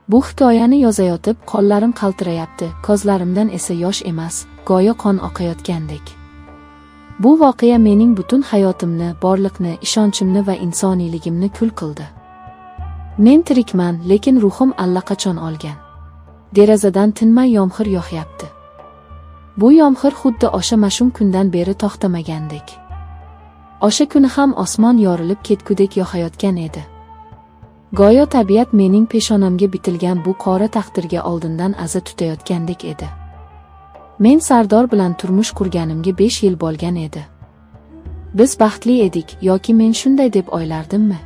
Bu hikoyani yozayotib qo'llarim qaltirayapti, ko'zlarimdan esa yosh emas, go'yo qon oqayotgandek. Bu voqea mening butun hayotimni, borliqni, ishonchimni va insoniyligimni kul qildi. Men tirikman, lekin ruhim allaqachon olgan. Derazadan tinmay yomg'ir yog'yapti. Bu yomg'ir xuddi o'sha mash'um kundan beri to'xtamagandek. O'sha kuni ham osmon yorilib ketgudek yog'ayotgan edi. Go'yo tabiat mening peshonamga bitilgan bu qora taqdirga oldindan aza tutayotgandek edi. Men Sardor bilan turmush qurganimga 5 yil bo'lgan edi. Biz baxtli edik, yoki men shunday deb o'ylardimmi?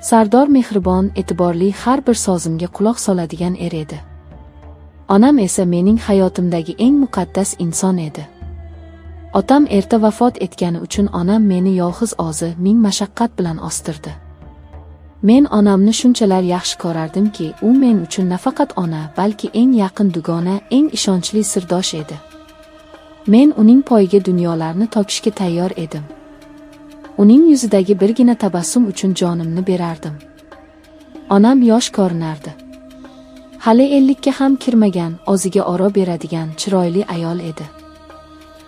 Sardor mehribon, e'tiborli, har bir so'zimga quloq soladigan er edi. Onam esa mening hayotimdagi eng muqaddas inson edi. Otam erta vafot etgani uchun onam meni yolg'iz o'zi, ming mashaqqat bilan o'stirdi. Men onamni shunchalar yaxshi ko'rardimki, u men uchun nafaqat ona, balki eng yaqin dugona, eng ishonchli sirdosh edi. Men uning poyiga dunyolarni tokishga tayyor edim. Uning yuzidagi birgina tabassum uchun jonimni berardim. Onam yosh ko'rinardi. Hali 50 ga ham kirmagan, o'ziga oro beradigan chiroyli ayol edi.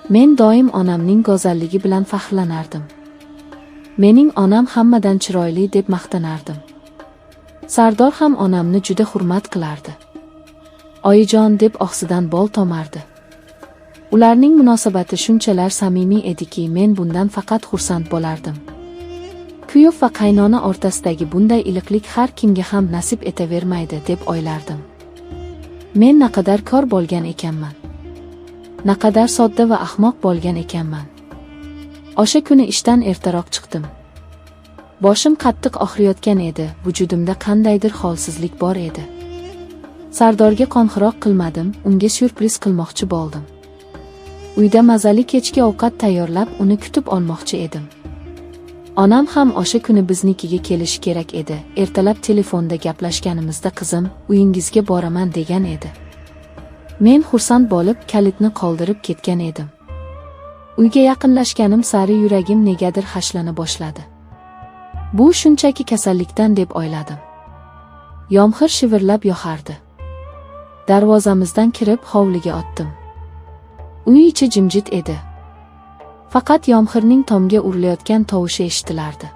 Men doim onamning go'zalligi bilan faxrlanardim. Mening onam hammadan chiroyli deb maqtanardim. Sardor ham onamni juda hurmat qilardi. Oyijon deb og'zidan bol tomardi. Ularning munosabati shunchalar samimiy ediki, men bundan faqat xursand bo'lardim. Kuyov va qaynona o'rtasidagi bunday iliqlik har kimga ham nasib etavermaydi deb o'ylardim. Men naqadar ko'r bo'lgan ekanman. Naqadar sodda va ahmoq bo'lgan ekanman. O'sha kuni ishdan ertaroq chiqdim. Boshim qattiq og'riyotgan edi, vujudimda qandaydir holsizlik bor edi. Sardorga qo'ng'iroq qilmadim, unga syurpriz qilmoqchi bo'ldim. Uyda mazali kechki ovqat tayyorlab, uni kutib olmoqchi edim. Onam ham o'sha kuni biznikiga kelishi kerak edi. Ertalab telefonda gaplashganimizda qizim, uyingizga boraman degan edi. Men xursand bo'lib, kalitni qoldirib ketgan edim. Uyga yaqinlashganim sari yuragim negadir hashlana boshladi. Bu shunchaki kasallikdan deb o'yladim. Yomg'ir shivirlab yog'ardi. Darvozamizdan kirib hovliga o'tdim. Uy ichi jimjit edi. Faqat yomg'irning tomga urilayotgan tovushi eshitilardi.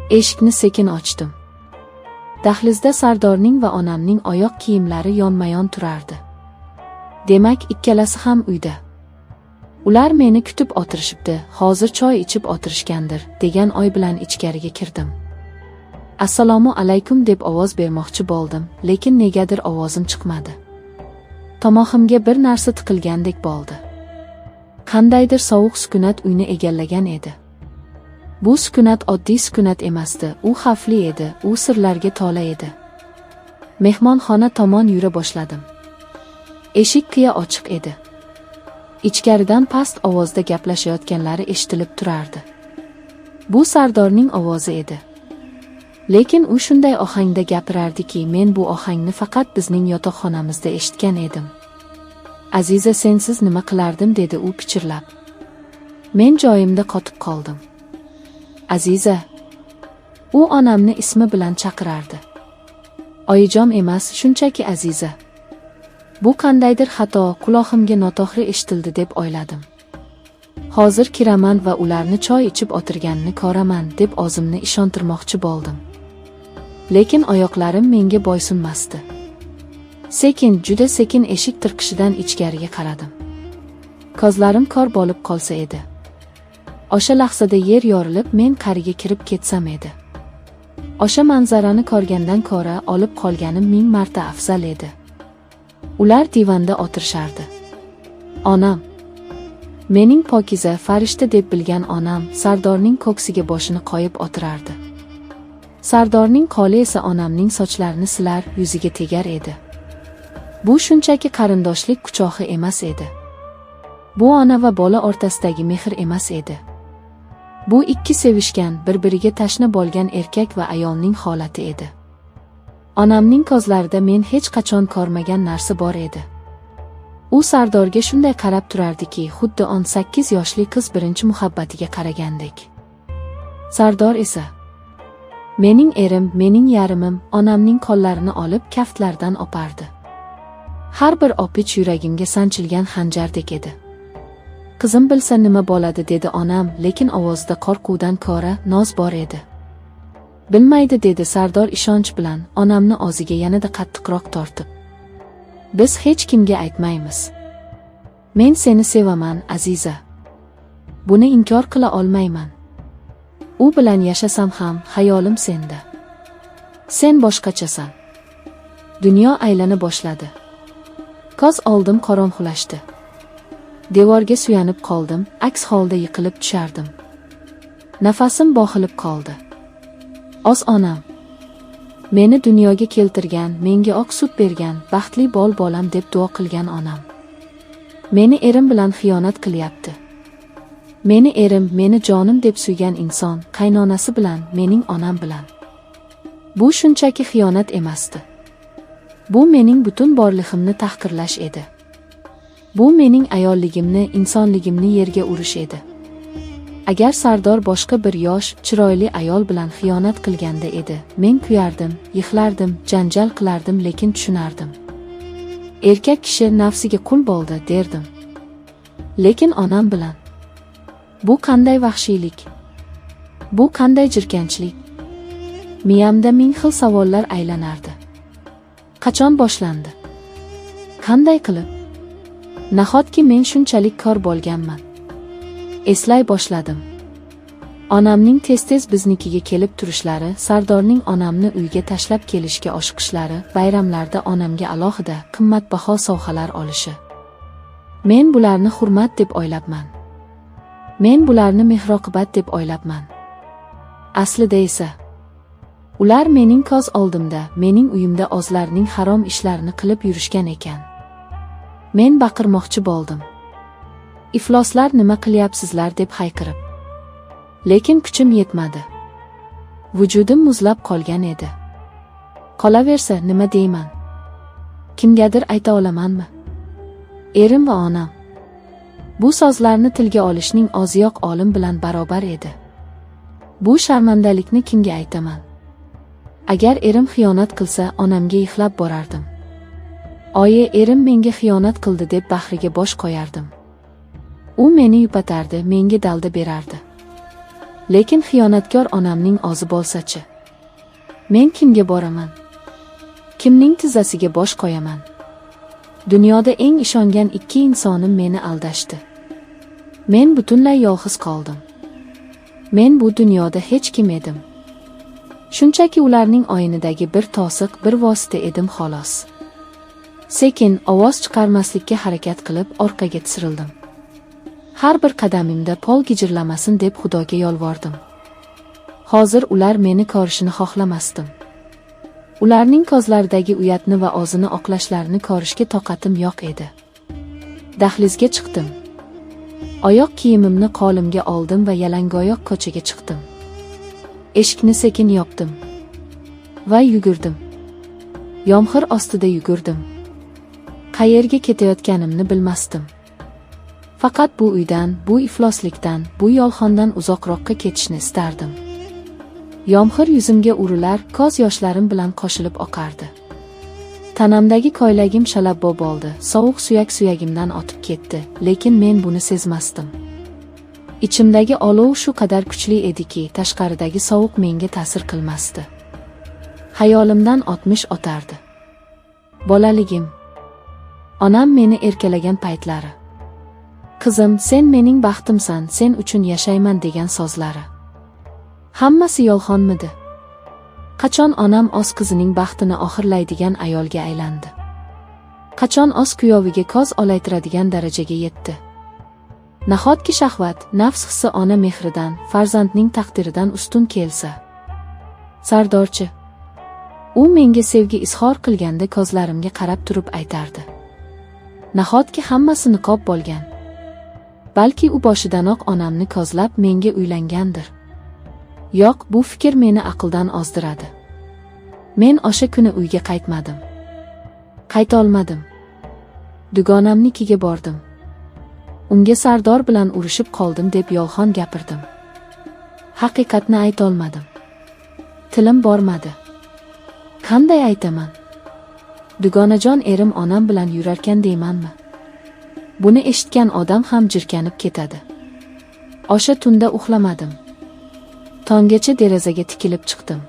Eshikni sekin ochdim. Dahlizda Sardorning va onamning oyoq kiyimlari yonma-yon turardi. Demak, ikkalasi ham uyda. Ular meni kutib o'tirishibdi, hozir choy ichib o'tirishgandir, degan o'y bilan ichkariga kirdim. Assalomu alaykum deb ovoz bermoqchi bo'ldim, lekin negadir ovozim chiqmadi. Tomog'imga bir narsa tiqilgandek bo'ldi. Qandaydir sovuq sukunat uyni egallagan edi. Bu sukunat oddiy sukunat emasdi, u xavfli edi, u sirlarga to'la edi. Mehmonxona tomon yura boshladim. Eshik qiya ochiq edi. Ichkaridan past ovozda gaplashayotganlari eshitilib turardi. Bu Sardorning ovozi edi. Lekin u shunday ohangda gapirardiki, men bu ohangni faqat bizning yotoqxonamizda eshitgan edim. Aziza, sensiz nima qilardim, dedi u pichirlab. Men joyimda qotib qoldim. Aziza. U onamni ismi bilan chaqirardi. Oyijon emas, shunchaki Aziza. Bu qandaydir xato, quloqimga noto'g'ri eshitildi deb o'yladim. Hozir kiraman va ularni choy ichib o'tirganini ko'raman deb o'zimni ishontirmoqchi bo'ldim. Lekin oyoqlarim menga bo'ysunmasdi. Sekin, juda sekin eshik tirqishidan ichkariga qaradim. Ko'zlarim kor bo'lib qolsa edi. O'sha lahzada yer yorilib, men qariga kirib ketsam edi. O'sha manzarani ko'rgandan ko'ra olib qolganim 1000 marta afzal edi. Ular divanda o'tirishardi. Onam, mening pokiza, farishta deb bilgan onam, Sardorning ko'ksiga boshini qo'yib o'tirardi. Sardorning qo'li esa onamning sochlarini silar, yuziga tegar edi. Bu shunchaki qarindoshlik quchog'i emas edi. Bu ona va bola o'rtasidagi mehr emas edi. Bu ikki sevishgan, bir-biriga tashna bo'lgan erkak va ayolning holati edi. Onamning ko'zlarida men hech qachon ko'rmagan narsa bor edi. U Sardorga shunday qarab turardiki, xuddi 18 yoshli qiz birinchi muhabbatiga qaragandek. Sardor esa Mening erim, mening yarimim onamning qo'llarini olib kaftlaridan opardi. Har bir opich yuragimga sanchilgan xanjardek edi. Qizim bilsa nima bo'ladi dedi onam, lekin ovozida qo'rquvdan ko'ra noz bor edi. Bilmaydi dedi Sardor ishonch bilan, onamni og'ziga yanada qattiqroq tortib. Biz hech kimga aytmaymiz. Men seni sevaman, Aziza. Buni inkor qila olmayman. U bilan yashasam ham xayolim senda. Sen boshqachasan. Dunyo aylana boshladi. Ko'z oldim qorong'ulashdi. Devorga suyanib qoldim, aks holda yiqilib tushardim. Nafasim bo'g'ilib qoldi. Oz onam. Meni dunyoga keltirgan, menga oq sut bergan, baxtli bolam deb duo qilgan onam. Meni erim bilan xiyonat qilyapti. Meni erim, meni jonim deb suygan inson, qaynonasi bilan, mening onam bilan. Bu shunchaki xiyonat emasdi. Bu mening butun borlig'imni tahqirlash edi. Bu mening ayolligimni, insonligimni yerga urish edi. Agar Sardor boshqa bir yosh, chiroyli ayol bilan xiyonat qilganda edi, men kuyardim, yig'lardim, janjal qilardim, lekin tushunardim. Erkak kishi nafsiga qul bo'ldi derdim. Lekin onam bilan bu qanday vahshiylik? Bu qanday jirkanchlik? Miyamda ming xil savollar aylanardi. Qachon boshlandi? Qanday qilib? Nahotki men shunchalik kor bo'lganman? Eslay boshladim. Onamning tez-tez biznikiga kelib turishlari, Sardorning onamni uyga tashlab kelishga oshiqishlari, bayramlarda onamga alohida qimmatbaho sovg'alar olishi. Men bularni hurmat deb o'ylabman. Men bularni mehr-oqibat deb o'ylabman. Aslida esa ular mening ko'z oldimda, mening uyimda o'zlarining harom ishlarini qilib yurishgan ekan. Men baqirmoqchi bo'ldim. Ifloslar nima qilyapsizlar deb hayqirib. Lekin kuchim yetmadi. Vujudim muzlab qolgan edi. Qolaversa nima deyman? Kimgadir ayta olamanmi? Erim va onam. Bu so'zlarni tilga olishning o'ziyoq olim bilan barobar edi. Bu sharmandalikni kimga aytaman? Agar erim xiyonat qilsa, onamga yig'lab borardim. Oyi, erim menga xiyonat qildi deb bahriga bosh qo'yardim. U meni yupatardi, menga dalda berardi. Lekin xiyonatkor onamning o'zi bo'lsa-chi? Men kimga boraman? Kimning tizzasiga bosh qo'yaman? Dunyoda eng ishongan ikki insonim meni aldashdi. Men butunlay yolg'iz qoldim. Men bu dunyoda hech kim edim. Shunchaki ularning o'yinidagi bir to'siq, bir vosita edim xolos. Sekin ovoz chiqarmaslikka harakat qilib orqaga tisildim. Har bir qadamimda pol gijirlamasin deb Xudoga yolvordim. Hozir ular meni ko'rishini xohlamasdim. Ularning ko'zlaridagi uyatni va o'zini oqlashlarini ko'rishga toqatim yo'q edi. Dahlizga chiqdim. Oyoq kiyimimni qo'limga oldim va yalangoyoq ko'chaga chiqdim. Eshikni sekin yopdim va yugurdim. Yomg'ir ostida yugurdim. Qayerga ketayotganimni bilmasdim. Faqat bu uydan, bu ifloslikdan, bu yolg'ondan uzoqroqqa ketishni istardim. Yomg'ir yuzimga urilar, ko'z yoshlarim bilan qo'shilib oqardi. Tanamdagi ko'ylagim shalabbo bo'ldi, sovuq suyak-suyagimdan o'tib ketdi, lekin men buni sezmasdim. Ichimdagi olov shu qadar kuchli ediki, tashqaridagi sovuq menga ta'sir qilmasdi. Xayolimdan o'tmish o'tardi. Bolaligim. Onam meni erkalagan paytlari. Qizim, sen mening baxtimsan, sen uchun yashayman degan so'zlari. Hammasi yolg'onmidi? Qachon onam o'z qizining baxtini oxirlaydigan ayolga aylandi? Qachon o'z kuyoviga ko'z olaytiradigan darajaga yetdi? Nahotki shahvat, nafs hissi ona mehridan, farzandning taqdiridan ustun kelsa? Sardorchi. U menga sevgi izhor qilganda ko'zlarimga qarab turib aytardi. Nahotki hammasi niqob bo'lgan? Balki u boshidanoq onamni ko'zlab menga uylangandir. Yo'q, bu fikr meni aqldan ozdiradi. Men o'sha kuni uyga qaytmadim. Qayta olmadim. Dugonamnikiga bordim. Unga Sardor bilan urushib qoldim deb yolg'on gapirdim. Haqiqatni ayta olmadim. Tilim bormadi. Qanday aytaman? Dugonajon erim onam bilan yurarkan deymanmi? Buni eshitgan odam ham jirkanib ketadi. O'sha tunda uxlamadim. Tonggacha derazaga tikilib chiqdim.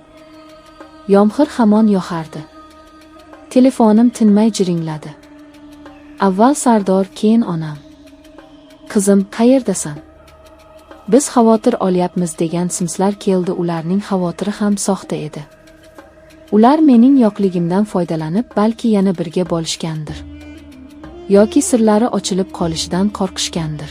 Yomg'ir hamon yog'ardi. Telefonim tinmay jiringladi. Avval Sardor, keyin onam. Qizim, qayerdasan? Biz xavotir olyapmiz degan simslar keldi. Ularning xavotiri ham soxta edi. Ular mening yo'qligimdan foydalanib, balki yana birga bo'lishgandir. Yoki sirlari ochilib qolishidan qo'rqishgandir.